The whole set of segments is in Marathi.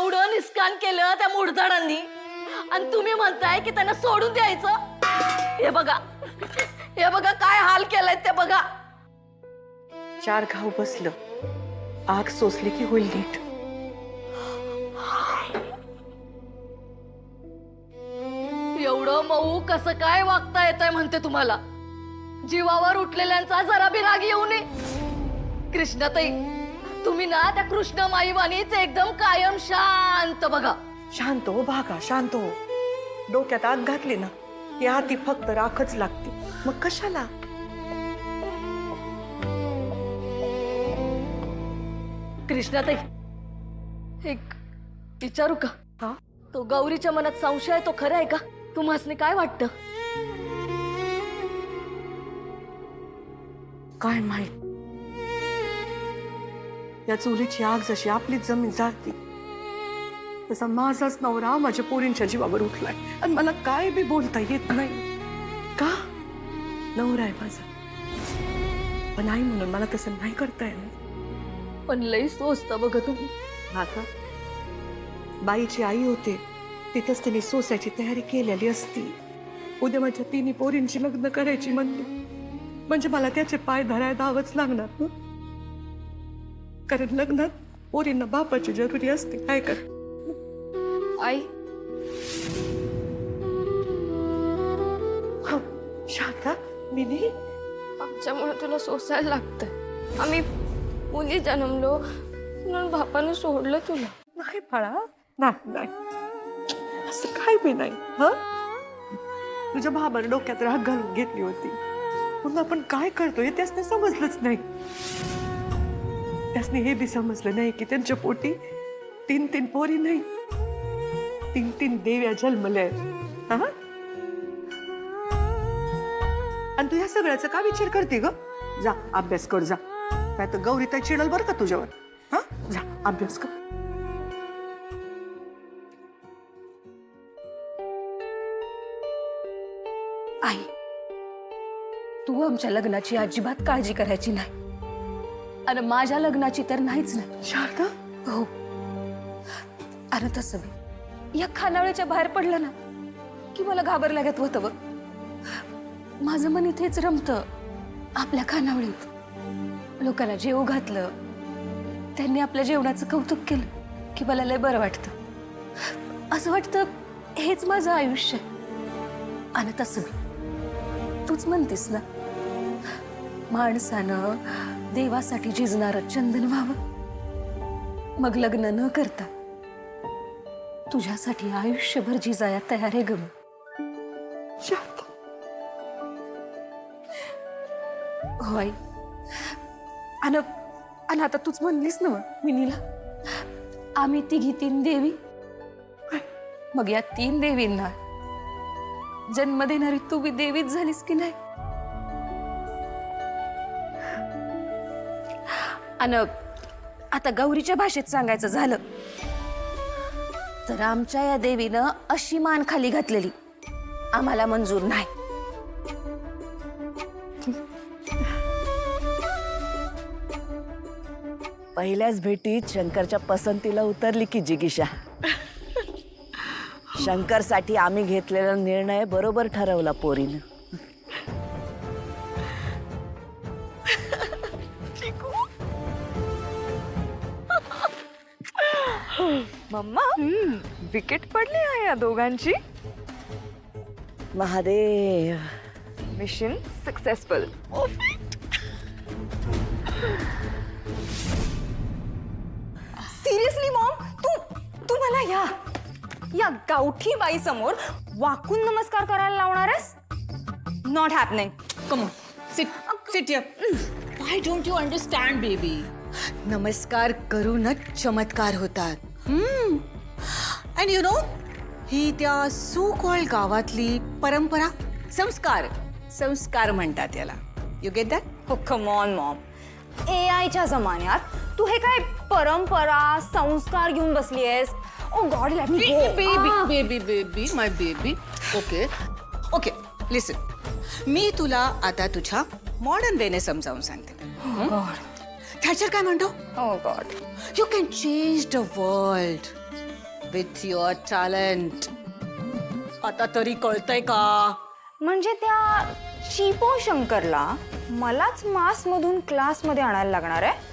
एवढं निस्कान केलं त्या मुडदडांनी आणि तुम्ही म्हणताय की त्यांना सोडून द्यायचं. हे बघा काय हाल केलाय ते बघा. 4 घाव बसलं, आग सोसली की होईल नीट. एवढं मऊ कसं काय वागता येतंय म्हणते तुम्हाला. जीवावर उठलेल्यांचा जरा बी राग येऊ नये. कृष्णाताई, तुम्ही ना त्या कृष्ण माईवानीच एकदम कायम शांत बघा. शांत हो भागा, शांत हो. डोक्यात आग घातली ना की हाती फक्त राखच लागते, मग कशाला. कृष्णाताई, एक विचारू का? हा? तो गौरीच्या मनात संशय आहे तो खरा आहे का? तुम्हाला काय वाटतं? काय माहित. या चुलीची आग जशी आपलीच जमीन जाळती तसा माझाच नवरा माझ्या पोरींच्या जीवावर उठलाय आणि मला काय बी बोलता येत नाही. का? नवरा आहे माझा, पण आई म्हणून मला तसं नाही करता येणार. पण लई सोचता बघा तुम्ही. आता बाईची आई होते तिथंच तिने सोसायची तयारी केलेली असती. उद्या माझ्या 3 पोरींची लग्न करायची म्हणजे मला त्याचे पाय धरायला धावच लागणार ना. कारण लग्नात पोरींना बापाची जरुरी असते. काय कर आई, शांता, मिनी, आमच्यामुळे तुला सोसायला लागतंय. आम्ही मुली जन्मलो म्हणून बापानं सोडलं तुला. नाही बाळा, नाही, असं काय बी नाही. हा, तुझ्या भावाला डोक्यात राग घालून घेतली होती, मग आपण काय करतोय त्यासने समजलंच नाही. त्यासने हे बी समजलं नाही की त्यांच्या पोटी 3 पोरी नाही, 3 देव्या जन्मल्या आहेत. हा, आणि तू ह्या सगळ्याचा का विचार करते ग? जा अभ्यास कर जा, काय तर गौरी ताई चिडल बरं का तुझ्यावर. हा, जा अभ्यास कर. आई, तू आमच्या लग्नाची अजिबात काळजी करायची नाही आणि माझ्या लग्नाची तर नाहीच नाही. शारदा, हो, अरे तसं बी या खानावळीच्या बाहेर पडलं ना की मला घाबरल्यागत होतं बघ. माझं मन इथेच रमतं आपल्या खानावळीत. लोकांना जेव घातलं, त्यांनी आपल्या जेवणाचं कौतुक केलं की मला लय बरं वाटतं. असं वाटतं हेच माझं आयुष्य आहे. आणि तसं बी तूच म्हणतीस ना, माणसानं देवासाठी झिजणारं चंदन व्हावं. मग लग्न न करता तुझ्यासाठी आयुष्यभर झिजाया तयार आहे ग मी. शारदा, हो आई. आणि आता तूच म्हणलीस ना मिनीला, आम्ही 3 देवी. मग या 3 देवींना जन्म देणारी तू बी देवीच झालीस की नाही? आणि आता गौरीच्या भाषेत सांगायचं झालं तर आमच्या या देवीनं अशी मान खाली घातलेली आम्हाला मंजूर नाही. पहिल्याच भेटीत शंकरच्या पसंतीला उतरली की जिगीषा. शंकरसाठी आम्ही घेतलेला निर्णय बरोबर ठरवला पोरीनं. मम्मा, विकेट पडली आहे या दोघांची. Mahadev, mission successful. Seriously mom, तू मला या गावठी बाई समोर वाकून नमस्कार करायला लावणार आहेस? Not happening. Come on, sit here. Why don't you understand, baby? नमस्कार करूनच चमत्कार होतात. And you know, ही त्या सो कॉल्ड गावातली परंपरा, संस्कार म्हणतात याला. You get that? हो, कम ऑन मॉम. AIच्या जमान्यात तू हे काय परंपरा संस्कार घेऊन बसली आहेस? Oh God, let me go. Baby, my baby. Okay, listen. मी तुला आता तुझ्या मॉडर्न वेने समजावून सांगते. थॅचर काय म्हणतो? Oh God. You can change the world with your talent. आता तरी कळतंय का? म्हणजे त्या चिपो शंकरला मलाच मास मधून क्लास मध्ये आणायला लागणार आहे.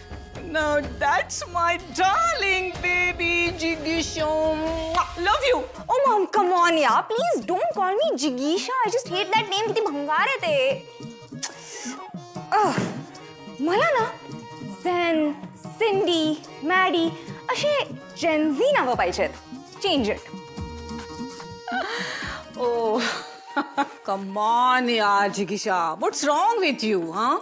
Now that's my darling baby Jigisha. Love you. Oh mom come on या, प्लीज डोंट कॉल मी जिगीशा. I just hate that name. किती भंगार आहे ते. मला ना झेन, सिंडी, मॅडी असे जेनझी नावं पाहिजेत. Change it. Oh, come on यार जिगिशा. What's wrong with you, huh?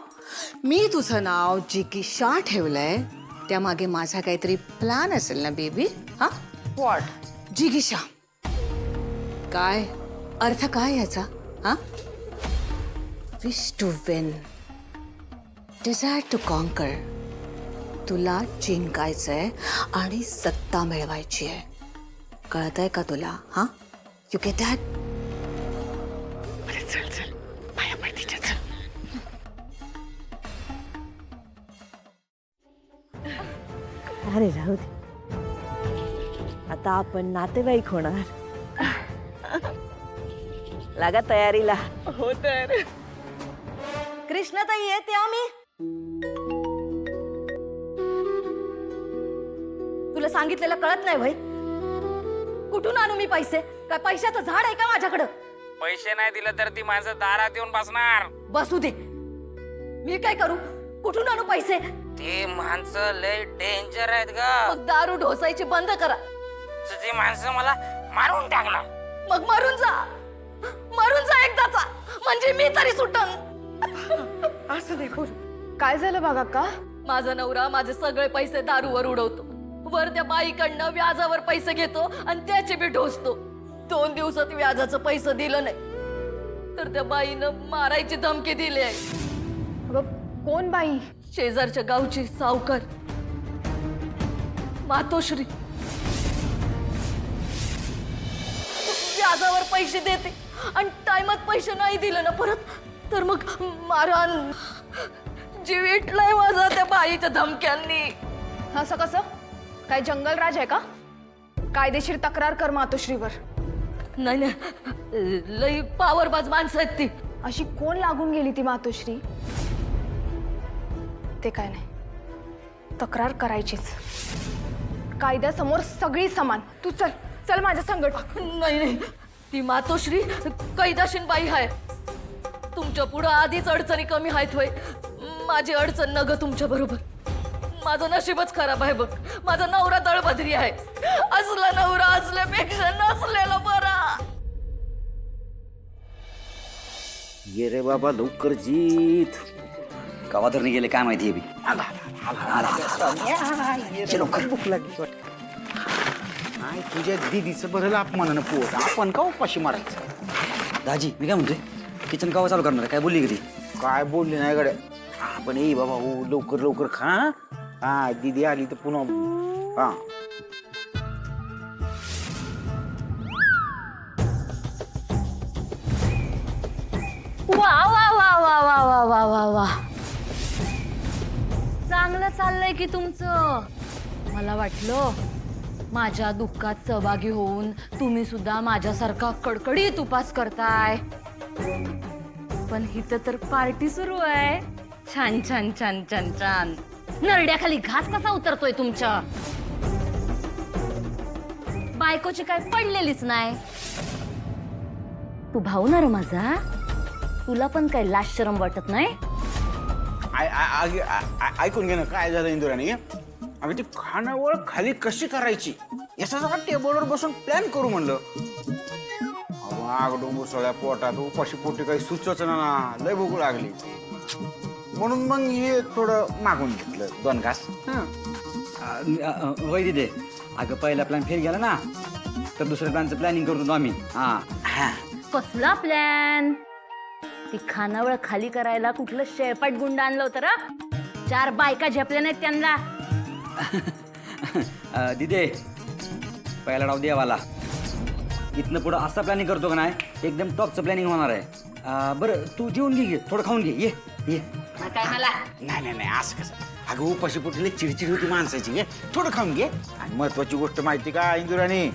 मी तुझं नाव जिगिशा ठेवलंय त्यामागे माझा काहीतरी प्लॅन असेल ना बेबी. हा व्हॉट? जिगिशा काय अर्थ काय याचा? हा wish to win, desire to conquer. तुला जिंकायचंय आणि सत्ता मिळवायची आहे. कळतंय का तुला? हा यू गेट दॅट? चल चल पाया पड तिच्या. चल. अरे राहू दे, आता आपण नातेवाईक होणार. लागा तयारीला. हो तर कृष्णाताई येते आम्ही. तुला सांगितलेलं कळत नाही भाई. कुठून आणू मी पैसे? काय पैशाचं झाड आहे का माझ्याकडं? पैसे नाही दिले तर ती माणसं दारात येऊन बसणार. बसू दे. मी काय करू? कुठून आणू पैसे? ती माणसं लय डेंजर आहेत ग. मग दारू ढोसायची बंद करा. ती माणसं मला मारून टाकणार. मग मरून जा. मरून जा एकदाचा, म्हणजे मी तरी सुटन. असं दे बोल. काय झालं बघा का? माझा नवरा माझे सगळे पैसे दारूवर उडवतो. वर त्या बाईकडनं व्याजावर पैसे घेतो आणि त्याचे बी ढोसतो. 2 दिवसात व्याजाचं पैसे दिलं नाही तर त्या बाईनं मारायची धमकी दिली आहे. कोण बाई? शेजारच्या गावची सावकार मातोश्री. व्याजावर पैसे देते आणि टाइमात पैसे नाही दिले ना परत तर मग मारहाण. जीव इटलाय माझा त्या बाईच्या धमक्यांनी. असं कसं? काय जंगल राज आहे का? कायदेशीर तक्रार कर मातोश्रीवर. नाही नाही, लई पावरबाज माणसं आहेत ती. अशी कोण लागून गेली ती मातोश्री? ते काय नाही, तक्रार करायचीच. कायद्यासमोर सगळी समान. तू चल चल माझ्या संगत. नाही नाही, ती मातोश्री कैदाशीन बाई आहे. तुमच्या पुढं आधीच अडचणी कमी आहेत होय. माझी अडचण न ग तुमच्या बरोबर. माझं नशीबच खराब आहे बघ. माझा नवरा दळबद्री आहे. असला नवरा असल्यापेक्षा नसलेला बरा. ये रे बाबा लवकर जीत. गावाधरणी गेले काय माहिती बी. लवकर भूक लागली वाटत. नाही तुझ्या दीदीचं बरं अपमानानं पोट. आपण का उपाशी मारायचं? दाजी मी काय म्हणतोय, किचन कावा चालू करणार काय बोलली कधी? काय बोलली नाही गड्या. आपण ये बाबा हो लवकर लवकर खा. हा दीदी आली तर पुन्हा. हा वा वा वा वा वा वा वा वा वा. चांगलं चाललंय की तुमचं. मला वाटलं माझ्या दुःखात सहभागी होऊन तुम्ही सुद्धा माझ्यासारखा कडकडीत उपास करताय. पण इथं तर पार्टी सुरू आहे. छान छान छान छान छान. नरड्याखाली घास कसा उतरतोय तुमच्या? बायकोची काय पडलेलीच नाही. तू भाऊ ना रे माझा, तुला पण काय लाज शरम वाटत नाही? ऐकून घे ना काय झालं इंदुराणी. अगं ती खानावळ खाली कशी करायची याचा जरा टेबलवर बसून प्लॅन करू म्हणलं. आगडून मुसळ्या पोटात उपाशी पोटी काही सुचच ना. लय भूक लागली म्हणून मग हे थोडं मागून घेतलं 2 घास. वय दिदे, अगं पहिला प्लॅन फेल गेला ना तर दुसऱ्या प्लॅनचं प्लॅनिंग करतो आम्ही. हा कसला प्लॅन? ती खानावळ खाली करायला कुठलं शेळपाट गुंड आणलं होतं रा? 4 बायका झेपल्या नाहीत त्यांना. दिदे पहिला डाव देवाला. इथनं पुढं असं प्लॅनिंग करतो का नाही एकदम टॉपचं प्लॅनिंग होणार आहे. बरं तू जेवून घे, थोडं खाऊन घे. ये ये. काय मला नाही नाही असं कसं. अगं उपाशी पोटीला चिडचिड होती माणसाची. घे थोडं खाऊन घे. आणि महत्वाची गोष्ट माहिती का इंदुराणी,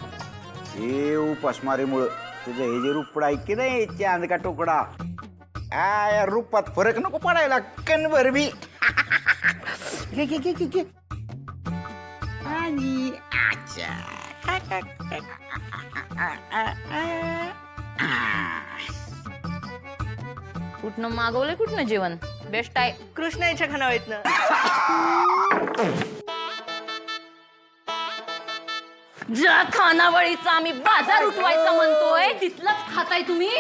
हे उपासमारीमुळं तुझं हे जे रूप आहे की नाही चांद का तुकडा या रूपात फरक नको पडायला कणभर बी घे घे घे घे घे आणि कुठनं मागवलंय कुठनं जेवण बेस्ट आहे कृष्णाच्या खानावळीतनं. ज्या खानावळीचा आम्ही बाजार उठवायचा म्हणतोय तिथलंच खाताय तुम्ही.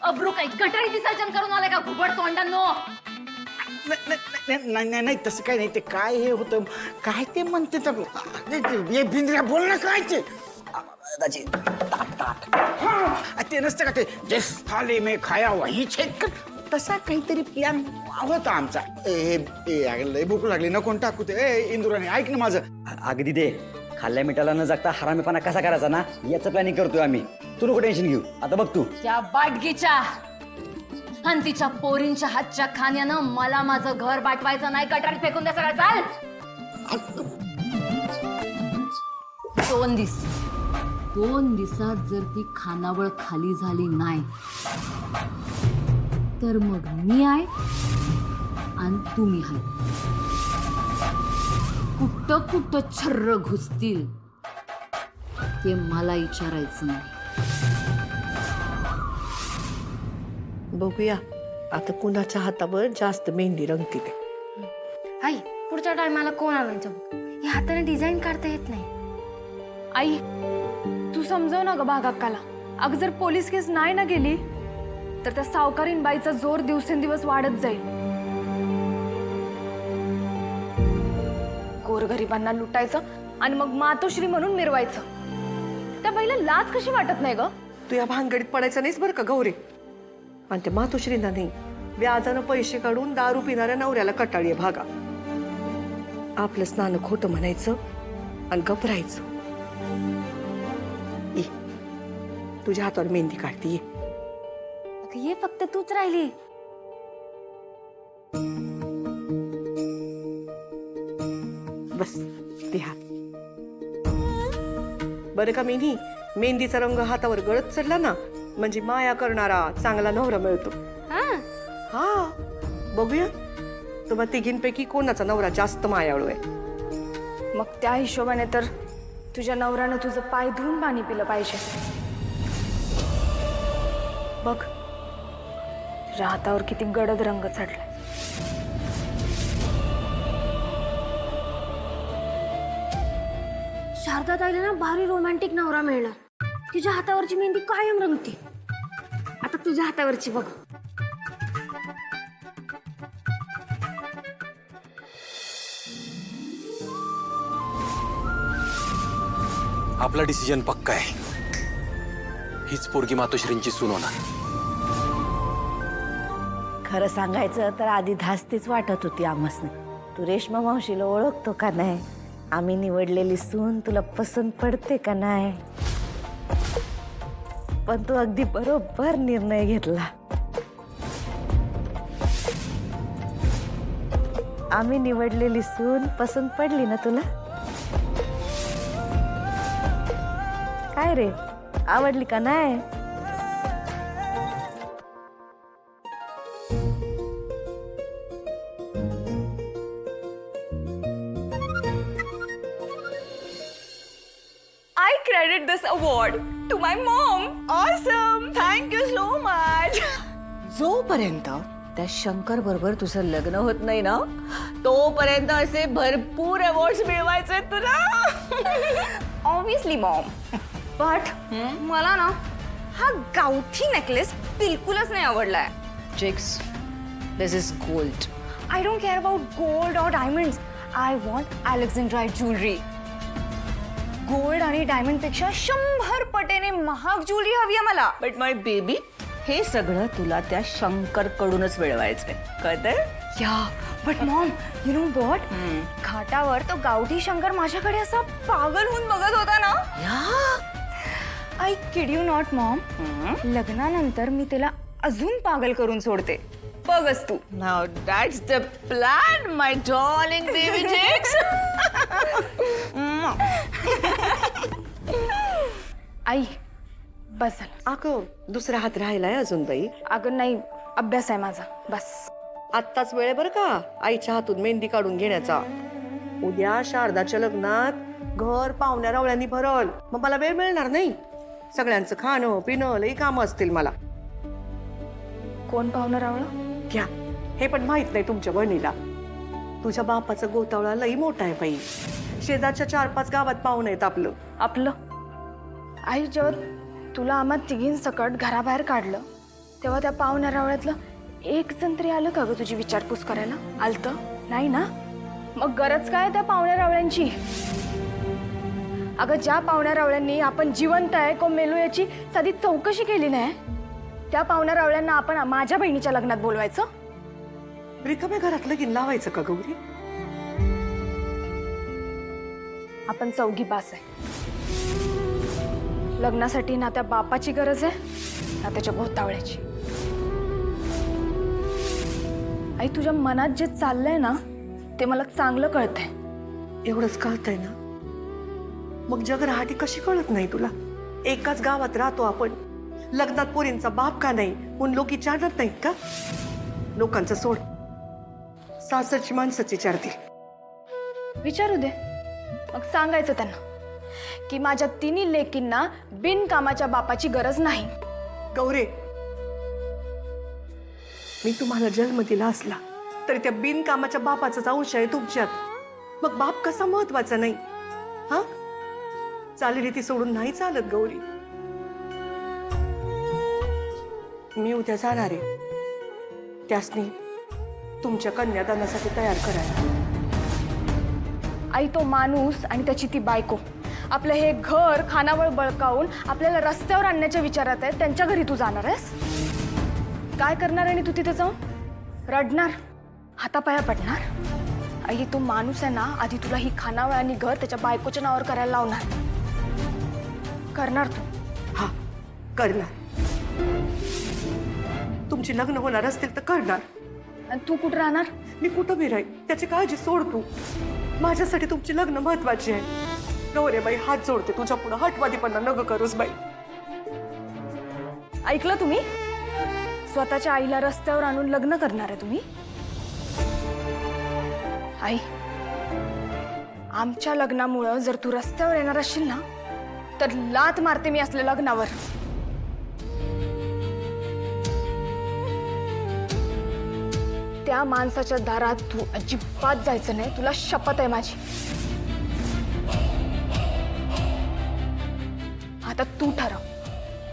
अब्रू काही गटारी विसर्जन करून आलाय का घुबड तोंडांनो? नाही नाही तसं काय नाही ते काय हे होतं काय ते म्हणते तर हे बिंद्र्या बोल ना काय ते दाजी ते नसतं का ते जे थाली में खाया वही छेद तसा काहीतरी प्लॅन होता आमचा. लय भूक लागली नको टाकू ते इंदुराने ऐक ना माझं. अगदी दे खाल्ल्या मिठाला न जगता हरामीपणा कसा करायचा ना याचं प्लॅनिंग करतोय आम्ही. तू नको टेन्शन घेऊ. आता बघ तू त्या बाटगीच्या आणि तिच्या पोरींच्या हातच्या खाण्यानं मला माझं घर बाटवायचं नाही. गटारीत फेकून द्या सगळं. चाल 2 दिवसात जर ती खानावळ खाली झाली नाही तर मग मी आहे आणि तुम्ही आहे. कुठं कुठं छर्र घुसतील ते मला विचारायचं नाही. बघूया आता कुणाच्या हातावर जास्त मेहंदी रंगती ते. आई पुढच्या टायमाला कोण आणायचं बघ. या हाताने डिझाईन काढता येत नाही. आई तू समजव ना ग बागाक्काला. अगं जर पोलीस केस नाही ना गेली तर त्या सावकारीन बाईचा जोर दिवसेंदिवस वाढत जाईल. गोरगरिबांना लुटायचं आणि मग मातोश्री म्हणून मिरवायचं. त्या बाईला लाज कशी वाटत नाही ग? तू या भानगडीत पडायचं नाहीस बरं का गौरी. आणि ते मातोश्रींना नाही व्याजानं पैसे काढून दारू पिणाऱ्या नवऱ्याला कटाळी भागा. आपलं स्नान खोटं म्हणायचं आणि घबरायचं. ये तुझ्या हातावर मेहंदी काढते. ये ये फक्त तूच राहिली. बस ते हात बरं का मेहंदी. मेहंदीचा रंग हातावर गळत चढला ना म्हणजे माया करणारा चांगला नवरा मिळतो. हा बघूया तुम्हा तिघींपैकी कोणाचा नवरा जास्त मायाळू आहे. मग त्या हिशोबाने तर तुझ्या नवऱ्यानं तुझं पाय धुवून पाणी पिलं पाहिजे. बघ तुझ्या हातावर किती गडद रंग चढलाय. शारदा ताईला ना भारी रोमॅन्टिक नवरा मिळणार. तिच्या हातावरची मेहंदी कायम रंगते. आता तुझ्या हातावरची बघ. आपला डिसिजन पक्का आहे. हीच पोरगी मातोश्रींची सून होणार. खरं सांगायचं तर आधी धास्तीच वाटत होती आम्हासने. तू रेश्मा मावशीला ओळखतो का नाही? आम्ही निवडलेली सून तुला पसंत पडते का नाही? पण तू अगदी बरोबर निर्णय घेतला. आम्ही निवडलेली सून पसंत पडली ना तुला? काय रे आवडली का नाही? I credit this award to my mom. Awesome. Thank you so much. जोपर्यंत त्या शंकर बरोबर तुझं लग्न होत नाही ना तोपर्यंत असे भरपूर अवॉर्ड्स मिळवायचे तुला. Obviously Maugham. बट मला ना हा गावठी नेकलेस बिलकुलच नाही आवडलाय. Chicks this is gold. I don't care about gold or diamonds. I want Alexandrite jewelry. Gold आणि डायमंड पेक्षा 100 पटीने महाग ज्वेलरी हवी आहे मला. बट माय बेबी हे सगळं तुला त्या शंकर कडूनच मिळवायचंय कळतंय? या but Maugham you know what, घाटावर तो गावठी शंकर माझ्याकडे असा पागल होऊन बघत होता ना. I kid you not mom. लग्नानंतर मी त्याला अजून पागल करून सोडते. बघच तू. Now that's the plan my darling baby chicks. आई बस झालं. अगं दुसरा हात राहिलाय अजून बाई. अगं नाही, अभ्यास आहे माझा, बस. आत्ताच वेळ बरं का आईच्या हातून मेहंदी काढून घेण्याचा. उद्या शारदाच्या लग्नात घर पाहुण्या रावळ्यांनी भरल, मग मला वेळ मिळणार नाही. सगळ्यांचं खाणं पिणं लई कामं असतील मला. कोण पाहुणं रावळं? घ्या, हे पण माहित नाही तुमच्या बहिणीला. तुझ्या बापाचा गोतावळा लई मोठा आहे बाई. शेजारच्या 4-5 गावात पाहुणे आहेत आपलं. आपलं? आई, जेव्हा तुला आम्हा तिघीं सकट घराबाहेर काढलं तेव्हा त्या पाहुण्या रावळ्यातलं एक जण तरी आलं का ग तुझी विचारपूस करायला? आलतं नाही ना? मग गरज काय त्या पाहुण्या रावळ्यांची? अगं ज्या पाहुण्या रावळ्यांनी आपण जिवंत आहे को मेलो याची साधी चौकशी केली नाही, त्या पाहुण्या रावळ्यांना आपण माझ्या बहिणीच्या लग्नात बोलवायचं? रिकाम्या घरात लगीन लावायचं का गौरी? आपण चौघी बास आहे. लग्नासाठी ना त्या बापाची गरज आहे ना त्याच्या गोतावळ्याची. आई, तुझ्या मनात जे चाललंय ना ते मला चांगलं कळतंय. एवढंच कळतंय ना? मग जगराहाटी कशी कळत नाही तुला? एकाच गावात राहतो आपण. लग्नात पोरींचा बाप का नाही म्हणून लोक विचारत नाहीत का? लोकांचं सोड, सासरची माणसंच विचारतील. विचारू दे, मग सांगायचं त्यांना की माझ्या तिन्ही लेकींना बिनकामाच्या बापाची गरज नाही. गौरे, मी तुम्हाला जन्म दिला असला तरी त्या बिनकामाच्या बापाचाच अंश आहे तुमच्यात. मग बाप कसा महत्वाचा नाही? हा, चालीरीती सोडून नाही चालत गौरी. मी उद्या जाणार आहे. त्यासनी तुमच्या कन्यादानासाठी तयार करायला. आई, तो माणूस आणि त्याची ती बायको आपलं हे घर खानावळ बळकावून आपल्याला रस्त्यावर आणण्याच्या विचारात आहे. त्यांच्या घरी तू जाणार आहेस? काय करणार? आणि तू तिथे जाऊन रडणार, हातापाया पडणार? आई, तो माणूस आहे ना, आधी तुला ही खानावळ आणि घर त्याच्या बायकोच्या नावावर करायला लावणार. करणार तू? हा, करणार. तुमची लग्न होणार असतील तर करणार. आणि तू कुठं राहणार? मी कुठं बी राहील, त्याची काळजी सोड तू. माझ्यासाठी तुमची लग्न महत्वाची आहे. गौरे बाई, हात जोडते तुझ्या पुढं. हटवादीपणा नग करूस बाई. ऐकलं तुम्ही? स्वतःच्या आईला रस्त्यावर आणून लग्न करणार आहे तुम्ही? आई, आमच्या लग्नामुळं जर तू रस्त्यावर येणार असशील ना तर लात मारते मी असल्या लग्नावर. त्या माणसाच्या दारात तू अजिबात जायचं नाही, तुला शपथ आहे माझी. आता तू ठरव,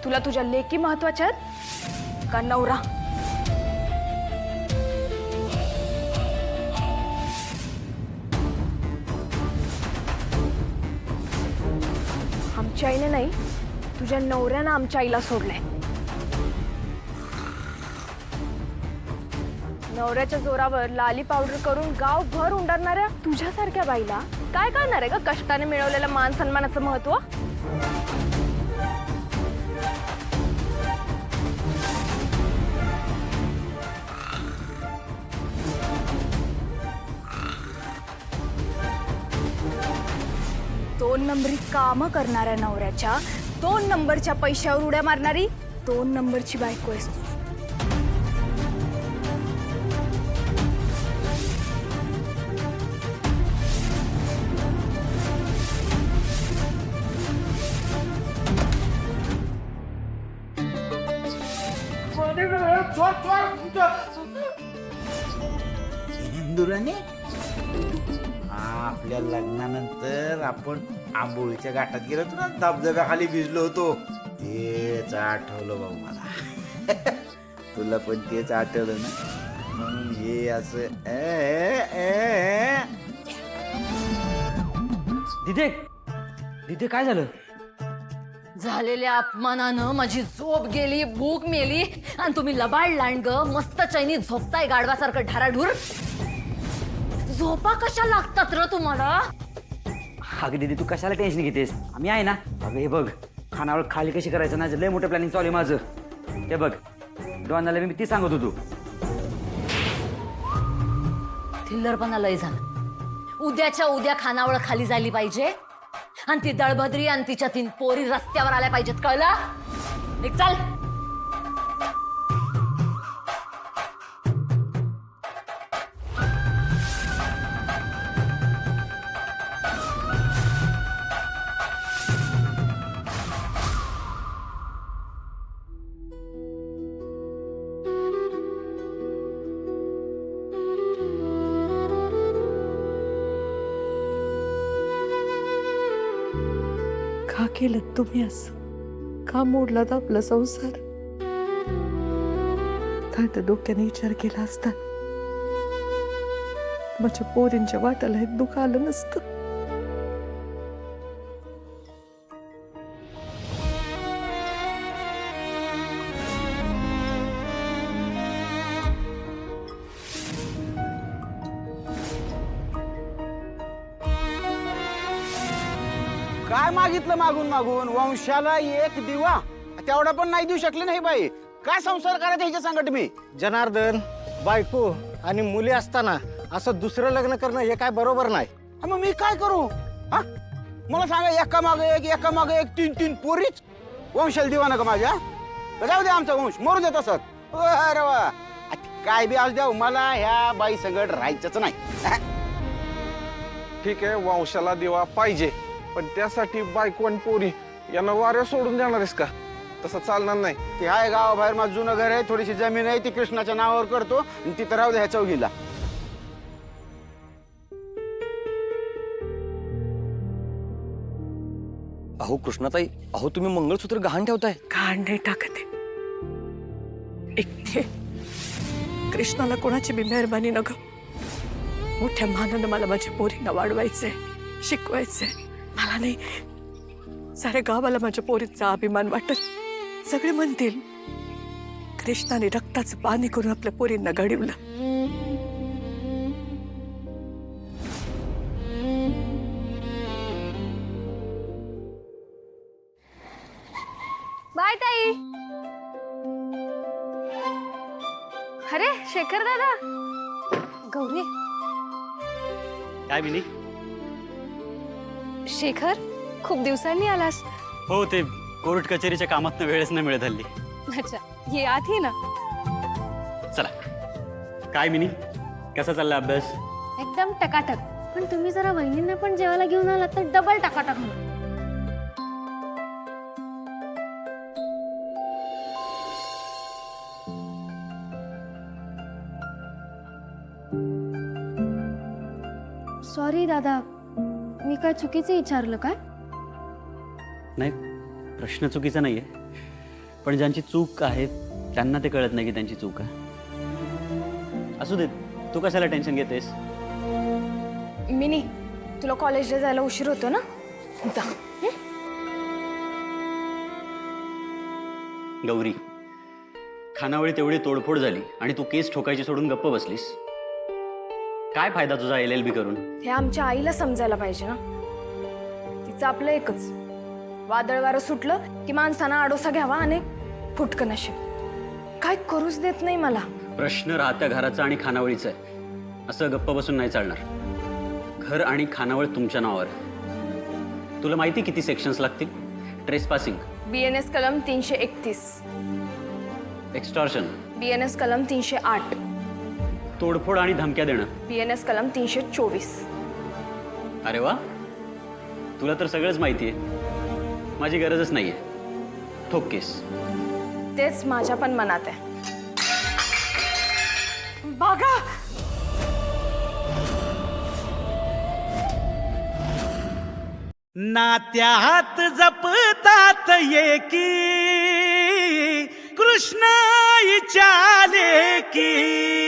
तुला तुझ्या लेकी महत्वाच्या आहेत का नवरा? आमच्या आईने नाही, तुझ्या नवऱ्यानं आमच्या आईला सोडलंय. नवऱ्याच्या जोरावर लाली पावडर करून गावभर उंडारणाऱ्या तुझ्यासारख्या बाईला काय कळणार आहे का कष्टाने मिळवलेल्या मान सन्मानाचं महत्व? दोन नंबरी कामं करणाऱ्या नवऱ्याच्या 2 नंबरच्या पैशावर उड्या मारणारी 2 नंबरची बायको आहेस तू. इंदुराने आपल्या लग्नानंतर आपण आंबोळीच्या घाटात गेलो होतो ना, धबधब्याखाली भिजलो होतो. तेच आठवलं बाबू मला. तुला पण तेच आठवलं ना, म्हणून हे असं दिदे, दिदे काय झालं? झालेल्या अपमानानं माझी झोप गेली, भूक मेली आणि तुम्ही लबाड लांड मस्त चैनी झोपताय गाढवासारखं ढाराढूर. झोपा कशा लागतात र तुम्हाला? अगं दीदी, तू कशाला टेन्शन घेतेस? आम्ही आहे ना. अगं हे बघ, खानावळ खाली कशी करायचं ना, लय मोठं प्लॅनिंग चालू आहे माझं. हे बघ, डॉनाला मी ती सांगत होतो. थिल्लरपणा लय झालं. उद्याच्या उद्या खानावळ खाली झाली पाहिजे आणि ती दळभद्री आणि तिच्या 3 पोरी रस्त्यावर आल्या पाहिजेत, कळलं? एक चल. का केलं तुम्ही असं? का मोडलात आपला संसार? काय तर डोक्याने विचार केला असता माझ्या पोरींच्या वाट्याला हे दुःख आलं नसतं. काय मागितलं मागून मागून? वंशाला एक दिवा तेवढा पण नाही देऊ शकले नाही बाई. काय संसार करायचा ह्याच्या सांगत मी? जनार्दन, बायको आणि मुली असताना असं दुसरं लग्न करणं हे काय बरोबर नाही. मग मी काय करू? हा, मला सांगा, एका मागे एक 3 पोरीच वंशाला दिवा नका माझ्या? जाऊ दे, आमचा वंश मरू देत असत. अरे वा, काय बी आज द्या, मला ह्या बाई संगत राहायचंच नाही. ठीक आहे, वंशाला दिवा पाहिजे, पण त्यासाठी बायको आणि पोरी यांना वाऱ्या सोडून देणार आहेस का? तसं चालणार नाही. ते हाय गावाबाहेर माझं जुनं घर आहे, थोडीशी जमीन आहे, ती कृष्णाच्या नावावर करतो आणि तिथं राहू दे ह्या चौघीला. अहो कृष्णाताई, अहो तुम्ही मंगळसूत्र गहाण ठेवताय. घाण नाही टाकते. एकटे कृष्णाला कोणाची बी मेहरबानी न ग. मोठ्या मानानं मला माझ्या पोरींना वाढवायचंय, शिकवायचंय. मला नाही, साऱ्या गावाला माझ्या पोरींचा अभिमान वाटेल. सगळे म्हणतील कृष्णाने रक्ताचं पाणी करून आपल्या पोरींना घडवलं. बाय ताई. अरे शेखर दादा. गौरी. काय बिनी? शेखर, खूप दिवसांनी आलास. हो, ते कोर्ट कचेरीच्या कामात वेळच नाही मिळत हल्ली. अच्छा, ये आत ही ना. चला. काय बिनी, कसा चालला अभ्यास? एकदम टकाटक. पण तुम्ही जरा वहिनींना पण जेवायला घेऊन आलात तर डबल टकाटक होणार. सॉरी दादा, मी काय चुकीचं विचारलं काय? नाही, प्रश्न चुकीचा नाहीये, पण ज्यांची चूक आहे त्यांना ते कळत नाही की त्यांची चूक आहे. असू दे, तू कशाला टेन्शन घेतेस? मिनी, तुला कॉलेजला जायला उशीर होतो ना, जा. गौरी, खानावळी तेवढी तोडफोड झाली आणि तू केस ठोकायची सोडून गप्प बसलीस. काय फायदा तुझा LLB करून? हे आमच्या आईला समजायला पाहिजे ना. तिचं आपलं एकच, वादळ वारं सुटलं की माणसानं आडोसा घ्यावा आणि फुटकं नशीब. काय करूच देत नाही मला. प्रश्न राहत्या घराचा आणि खानावळीचा आहे, असं गप्प बसून नाही चालणार. घर आणि खानावळ तुमच्या नावावर आहे. तुला माहिती किती सेक्शन्स लागतील? ट्रेसपासिंग, BNS कलम 331, एक्स्टॉर्शन, BNS कलम 308, तोडफोड आणि धमक्या देणं, BNS कलम 324. अरे वा, तुला तर सगळंच माहिती आहे. माझी गरजच नाहीये. ठोक केस. तेच माझ्या पण मनात आहे. बघा, नात्यात जपतात एकी, कृष्ण इचाले की